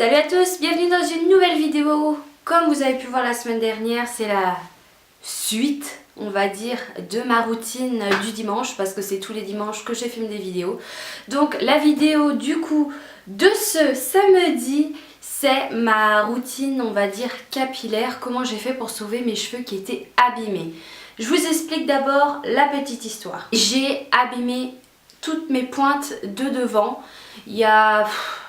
Salut à tous, bienvenue dans une nouvelle vidéo. Comme vous avez pu voir la semaine dernière, c'est la suite, on va dire, de ma routine du dimanche, parce que c'est tous les dimanches que je filme des vidéos. Donc la vidéo du coup de ce samedi, c'est ma routine, on va dire, capillaire, comment j'ai fait pour sauver mes cheveux qui étaient abîmés. Je vous explique d'abord la petite histoire. J'ai abîmé toutes mes pointes de devant. Il y a,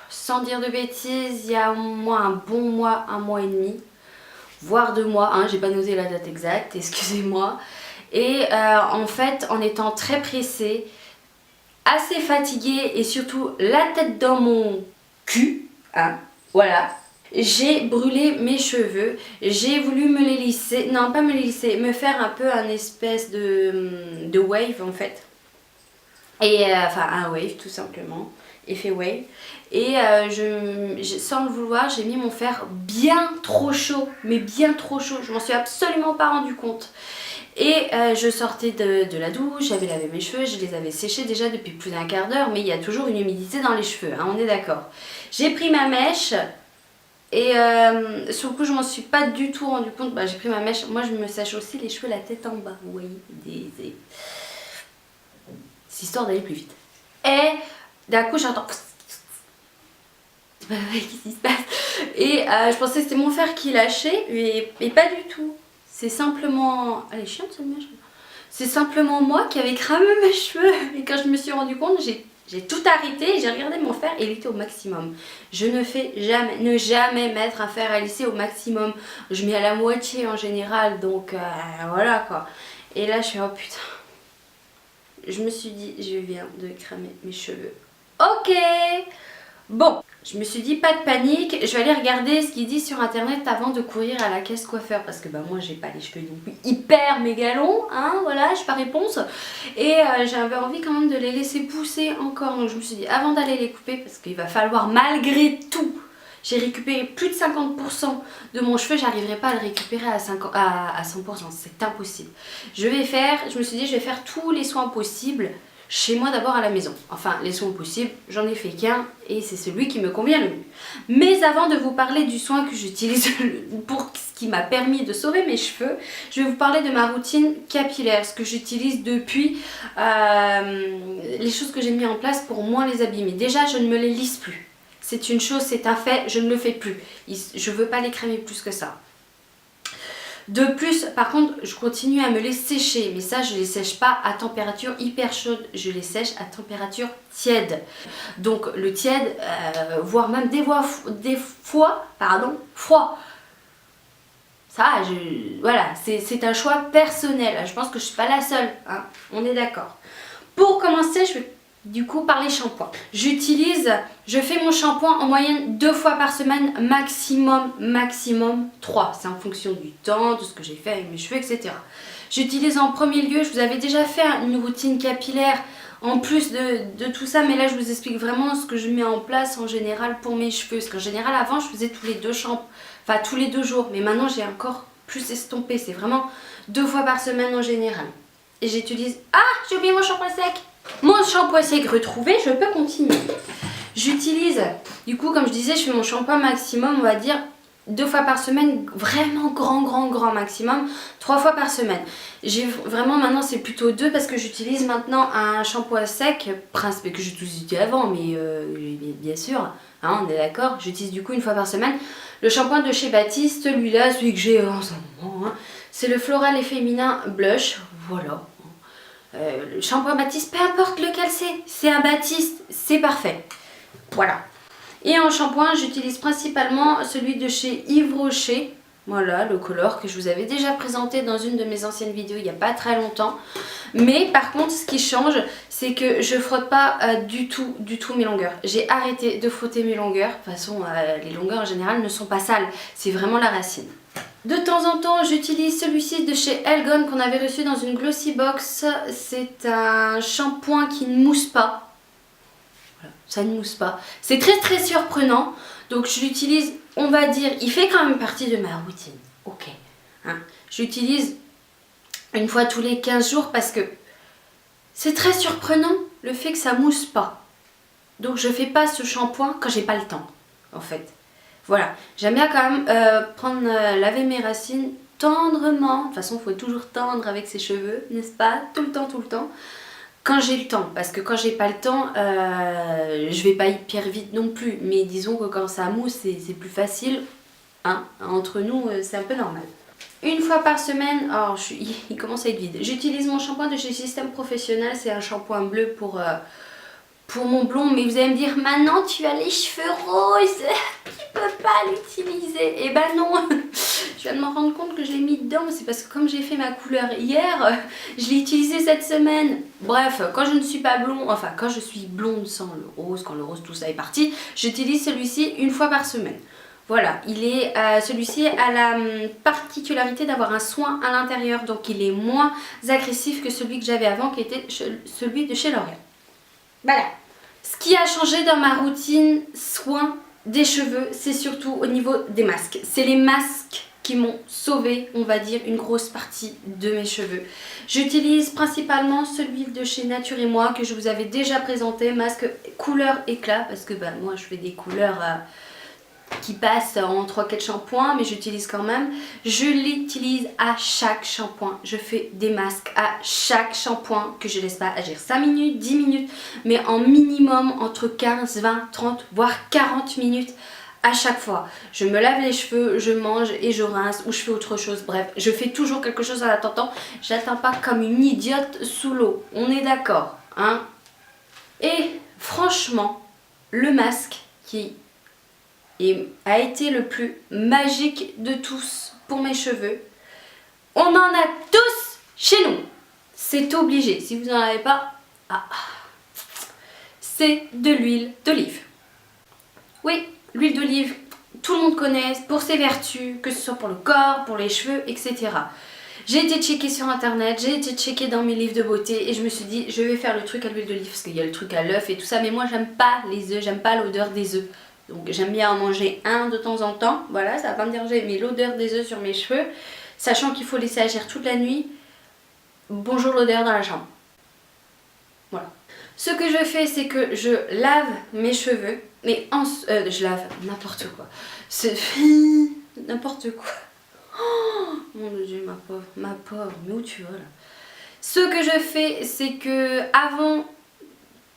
sans dire de bêtises, il y a au moins un bon mois, un mois et demi, voire 2 mois, hein, j'ai pas noté la date exacte, excusez-moi. Et en fait, en étant très pressée, assez fatiguée et surtout la tête dans mon cul, hein, voilà. J'ai brûlé mes cheveux, j'ai voulu me les lisser, non pas me les lisser, me faire un peu un espèce de wave en fait. Et enfin un wave tout simplement, effet wave. Et sans le vouloir, j'ai mis mon fer bien trop chaud, mais bien trop chaud, je m'en suis absolument pas rendu compte. Et je sortais de la douche, j'avais lavé mes cheveux, je les avais séchés déjà depuis plus d'un quart d'heure, mais il y a toujours une humidité dans les cheveux, hein, on est d'accord. J'ai pris ma mèche et sur le coup je m'en suis pas du tout rendu compte, bah, j'ai pris ma mèche, moi je me sèche aussi les cheveux la tête en bas, vous voyez, c'est histoire d'aller plus vite. Et d'un coup j'entends... Qu'est-ce qui se passe? Et je pensais que c'était mon fer qui lâchait, mais pas du tout. C'est simplement... Elle est chiante cette mèche. C'est simplement moi qui avais cramé mes cheveux. Et quand je me suis rendu compte, j'ai tout arrêté, j'ai regardé mon fer et il était au maximum. Je ne fais jamais, ne jamais mettre un fer à lisser au maximum. Je mets à la moitié en général, donc voilà quoi. Et là je suis oh putain. Je me suis dit, je viens de cramer mes cheveux. Ok. Bon, je me suis dit pas de panique, je vais aller regarder ce qu'il dit sur internet avant de courir à la caisse coiffeur parce que bah moi j'ai pas les cheveux non plus hyper méga longs, hein, voilà, je suis pas réponse et j'avais envie quand même de les laisser pousser encore, donc je me suis dit avant d'aller les couper parce qu'il va falloir malgré tout, j'ai récupéré plus de 50% de mon cheveu, j'arriverai pas à le récupérer à 100%, c'est impossible. Je me suis dit je vais faire tous les soins possibles chez moi d'abord à la maison. Enfin, les soins possibles, j'en ai fait qu'un et c'est celui qui me convient le mieux. Mais avant de vous parler du soin que j'utilise pour ce qui m'a permis de sauver mes cheveux, je vais vous parler de ma routine capillaire, ce que j'utilise depuis, les choses que j'ai mis en place pour moins les abîmer. Déjà, je ne me les lisse plus. C'est une chose, c'est un fait, je ne le fais plus. Je ne veux pas les crémer plus que ça. De plus, par contre, je continue à me les sécher, mais ça, je ne les sèche pas à température hyper chaude, je les sèche à température tiède. Donc le tiède, voire même des fois, froid. Ça, voilà, c'est un choix personnel. Je pense que je ne suis pas la seule, hein, on est d'accord. Pour commencer, je vais du coup parler shampoing. Je fais mon shampoing en moyenne 2 fois par semaine, maximum 3. C'est en fonction du temps, de ce que j'ai fait avec mes cheveux, etc. J'utilise en premier lieu, je vous avais déjà fait une routine capillaire en plus de tout ça, mais là je vous explique vraiment ce que je mets en place en général pour mes cheveux. Parce qu'en général avant je faisais tous les 2 shampoings, enfin tous les 2 jours, mais maintenant j'ai encore plus estompé. C'est vraiment 2 fois par semaine en général. Et j'utilise... Ah, j'ai oublié mon shampoing sec! Mon shampoing sec retrouvé, je peux continuer. J'utilise, du coup, comme je disais, je fais mon shampoing maximum, on va dire 2 fois par semaine, vraiment grand maximum, 3 fois par semaine. J'ai vraiment maintenant c'est plutôt 2 parce que j'utilise maintenant un shampoing sec, principe que j'utilisais avant, mais bien sûr, hein, on est d'accord. J'utilise du coup 1 fois par semaine le shampoing de chez Baptiste, celui-là, celui que j'ai en ce moment, hein, c'est le Floral et Féminin Blush, voilà. Le shampoing Baptiste, peu importe lequel c'est un Baptiste, c'est parfait. Voilà. Et en shampoing, j'utilise principalement celui de chez Yves Rocher. Voilà, le color que je vous avais déjà présenté dans une de mes anciennes vidéos il n'y a pas très longtemps. Mais par contre, ce qui change, c'est que je frotte pas du tout mes longueurs. J'ai arrêté de frotter mes longueurs. De toute façon, les longueurs en général ne sont pas sales. C'est vraiment la racine. De temps en temps, j'utilise celui-ci de chez Elgon qu'on avait reçu dans une Glossy Box. C'est un shampoing qui ne mousse pas. Voilà, ça ne mousse pas. C'est très surprenant. Donc je l'utilise, on va dire, il fait quand même partie de ma routine. Ok. Hein. Je l'utilise 1 fois tous les 15 jours parce que c'est très surprenant le fait que ça mousse pas. Donc je fais pas ce shampoing quand j'ai pas le temps, en fait. Voilà, j'aime bien quand même laver mes racines tendrement. De toute façon, il faut toujours tendre avec ses cheveux, n'est-ce pas? Tout le temps, tout le temps. Quand j'ai le temps, parce que quand j'ai pas le temps, je vais pas hyper vite non plus. Mais disons que quand ça mousse, c'est plus facile. Hein, entre nous, c'est un peu normal. Une fois par semaine, alors il commence à être vide. J'utilise mon shampoing de chez Système Professionnel, c'est un shampoing bleu pour mon blond. Mais vous allez me dire, maintenant tu as les cheveux roses, tu peux pas l'utiliser. Et ben non, je viens de me rendre compte que je l'ai mis dedans, c'est parce que comme j'ai fait ma couleur hier, je l'ai utilisé cette semaine. Bref, quand je ne suis pas blonde, enfin quand je suis blonde sans le rose, quand le rose tout ça est parti, j'utilise celui-ci une fois par semaine. Voilà, celui-ci a la particularité d'avoir un soin à l'intérieur, donc il est moins agressif que celui que j'avais avant, qui était celui de chez L'Oréal. Voilà. Ce qui a changé dans ma routine soin des cheveux, c'est surtout au niveau des masques. C'est les masques qui m'ont sauvé, on va dire, une grosse partie de mes cheveux. J'utilise principalement celui de chez Nature et Moi, que je vous avais déjà présenté, masque couleur éclat, parce que moi je fais des couleurs qui passe en 3-4 shampoings, mais j'utilise quand même. Je l'utilise à chaque shampoing. Je fais des masques à chaque shampoing que je laisse pas agir 5 minutes, 10 minutes, mais en minimum entre 15, 20, 30, voire 40 minutes à chaque fois. Je me lave les cheveux, je mange et je rince ou je fais autre chose. Bref, je fais toujours quelque chose en attendant. J'attends pas comme une idiote sous l'eau. On est d'accord, hein? Et franchement, le masque a été le plus magique de tous pour mes cheveux. On en a tous chez nous. C'est obligé. Si vous n'en avez pas, c'est de l'huile d'olive. Oui, l'huile d'olive, tout le monde connaît pour ses vertus, que ce soit pour le corps, pour les cheveux, etc. J'ai été checker sur internet, j'ai été checker dans mes livres de beauté et je me suis dit je vais faire le truc à l'huile d'olive parce qu'il y a le truc à l'œuf et tout ça, mais moi j'aime pas les œufs, j'aime pas l'odeur des œufs. Donc j'aime bien en manger un de temps en temps, voilà, ça va pas me déranger, mais l'odeur des œufs sur mes cheveux, sachant qu'il faut laisser agir toute la nuit, bonjour l'odeur dans la chambre. Voilà. Ce que je fais, c'est que je lave mes cheveux, mais je lave n'importe quoi. N'importe quoi. Oh mon Dieu, ma pauvre, mais où tu vas là? Ce que je fais, c'est que avant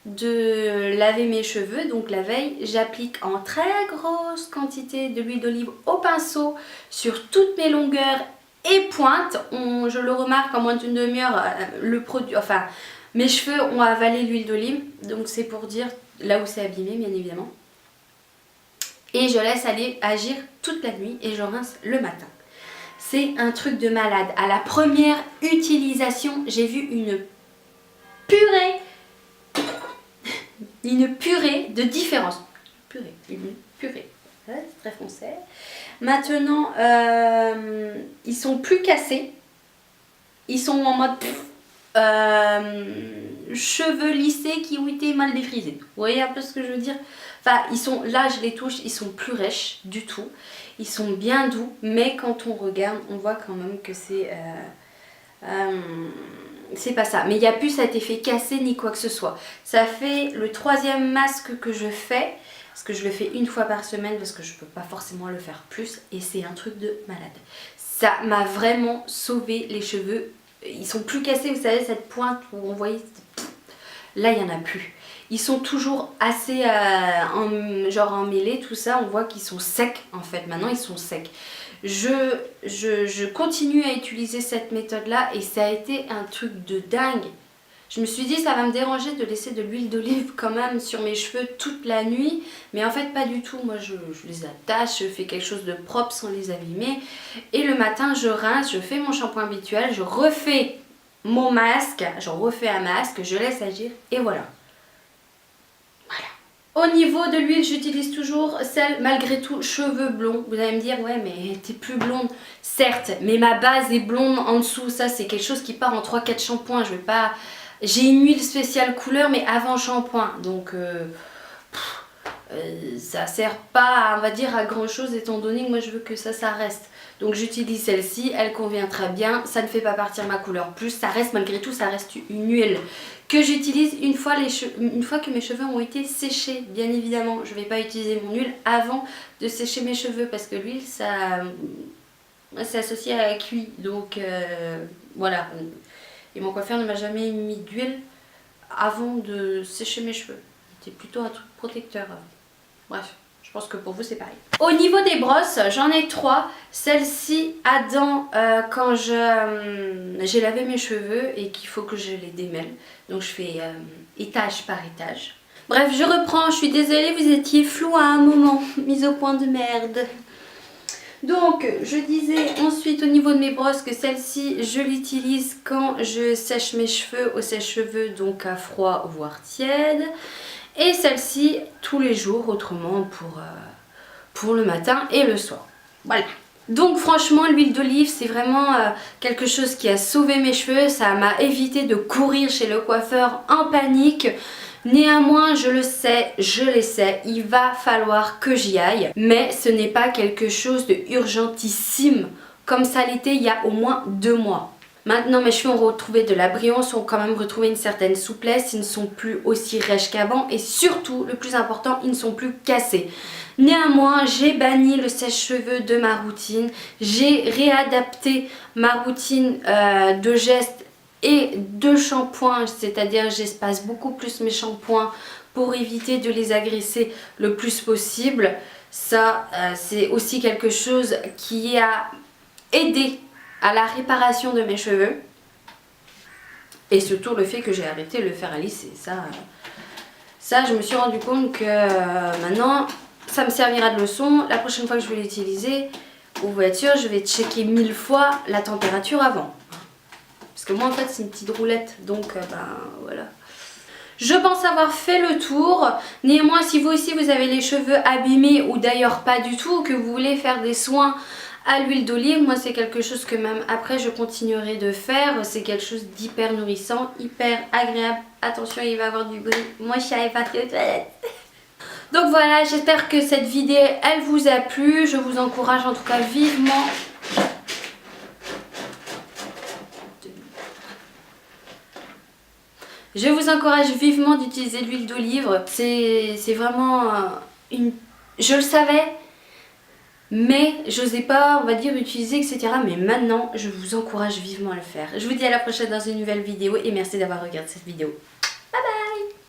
de laver mes cheveux, donc la veille, j'applique en très grosse quantité de l'huile d'olive au pinceau sur toutes mes longueurs et pointes. Je le remarque en moins d'une demi-heure, le produit, enfin mes cheveux ont avalé l'huile d'olive, donc c'est pour dire là où c'est abîmé bien évidemment. Et je laisse aller agir toute la nuit et je rince le matin. C'est un truc de malade. À la première utilisation, j'ai vu une purée de différence. Une purée. Ouais, c'est très foncé. Maintenant, ils sont plus cassés. Ils sont en mode cheveux lissés qui ont été mal défrisés. Vous voyez un peu ce que je veux dire? Enfin, là, je les touche, ils sont plus rêches du tout. Ils sont bien doux, mais quand on regarde, on voit quand même que c'est pas ça. Mais il n'y a plus cet effet cassé ni quoi que ce soit. Ça fait le 3e masque que je fais, parce que je le fais une fois par semaine, parce que je ne peux pas forcément le faire plus, et c'est un truc de malade. Ça m'a vraiment sauvé les cheveux. Ils sont plus cassés, vous savez, cette pointe où on voyait... Là, il n'y en a plus. Ils sont toujours assez genre emmêlés, tout ça. On voit qu'ils sont secs, en fait. Maintenant, ils sont secs. Je continue à utiliser cette méthode-là et ça a été un truc de dingue. Je me suis dit, ça va me déranger de laisser de l'huile d'olive quand même sur mes cheveux toute la nuit. Mais en fait, pas du tout. Moi, je les attache, je fais quelque chose de propre sans les abîmer. Et le matin, je rince, je fais mon shampoing habituel, je refais mon masque, je refais un masque, je laisse agir et voilà. Au niveau de l'huile, j'utilise toujours celle, malgré tout, cheveux blonds. Vous allez me dire, ouais, mais t'es plus blonde. Certes, mais ma base est blonde en dessous. Ça, c'est quelque chose qui part en 3-4 shampoings. Je vais pas... J'ai une huile spéciale couleur, mais avant shampoing. Donc, ça sert pas, on va dire, à grand chose, étant donné que moi, je veux que ça reste. Donc j'utilise celle-ci, elle convient très bien, ça ne fait pas partir ma couleur plus, ça reste malgré tout, ça reste une huile que j'utilise une fois que mes cheveux ont été séchés. Bien évidemment, je ne vais pas utiliser mon huile avant de sécher mes cheveux parce que l'huile, ça c'est associé à la cuit. Donc voilà. Et mon coiffeur ne m'a jamais mis d'huile avant de sécher mes cheveux. C'était plutôt un truc protecteur. Bref. Je pense que pour vous c'est pareil. Au niveau des brosses, j'en ai 3. Celle-ci à dents quand j'ai lavé mes cheveux et qu'il faut que je les démêle. Donc je fais étage par étage. Bref, je reprends. Je suis désolée, vous étiez flou à un moment. Mise au point de merde. Donc je disais ensuite au niveau de mes brosses que celle-ci je l'utilise quand je sèche mes cheveux au sèche-cheveux, donc à froid voire tiède. Et celle-ci tous les jours autrement pour le matin et le soir. Voilà. Donc franchement l'huile d'olive c'est vraiment quelque chose qui a sauvé mes cheveux. Ça m'a évité de courir chez le coiffeur en panique. Néanmoins je le sais, je l'essaie, il va falloir que j'y aille. Mais ce n'est pas quelque chose de urgentissime comme ça l'était il y a au moins 2 mois. Maintenant mes cheveux ont retrouvé de la brillance, ont quand même retrouvé une certaine souplesse, ils ne sont plus aussi rêches qu'avant et surtout, le plus important, ils ne sont plus cassés. Néanmoins, j'ai banni le sèche-cheveux de ma routine, j'ai réadapté ma routine de gestes et de shampoing, c'est-à-dire j'espace beaucoup plus mes shampoings pour éviter de les agresser le plus possible. Ça, c'est aussi quelque chose qui a aidé à la réparation de mes cheveux et surtout le fait que j'ai arrêté le fer à lisser. Ça je me suis rendu compte que maintenant ça me servira de leçon. La prochaine fois que je vais l'utiliser aux voitures, je vais checker 1000 fois la température avant, parce que moi en fait c'est une petite roulette, donc voilà. Je pense avoir fait le tour. Néanmoins, si vous aussi vous avez les cheveux abîmés ou d'ailleurs pas du tout, que vous voulez faire des soins à l'huile d'olive, moi c'est quelque chose que même après je continuerai de faire. C'est quelque chose d'hyper nourrissant, hyper agréable. Attention, il va y avoir du bruit. Moi je suis allée partir aux toilettes. Donc voilà, j'espère que cette vidéo elle vous a plu. Je vous encourage en tout cas vivement. Je vous encourage vivement d'utiliser l'huile d'olive. C'est vraiment une... Je le savais, mais j'osais pas, on va dire, utiliser, etc. Mais maintenant, je vous encourage vivement à le faire. Je vous dis à la prochaine dans une nouvelle vidéo et merci d'avoir regardé cette vidéo.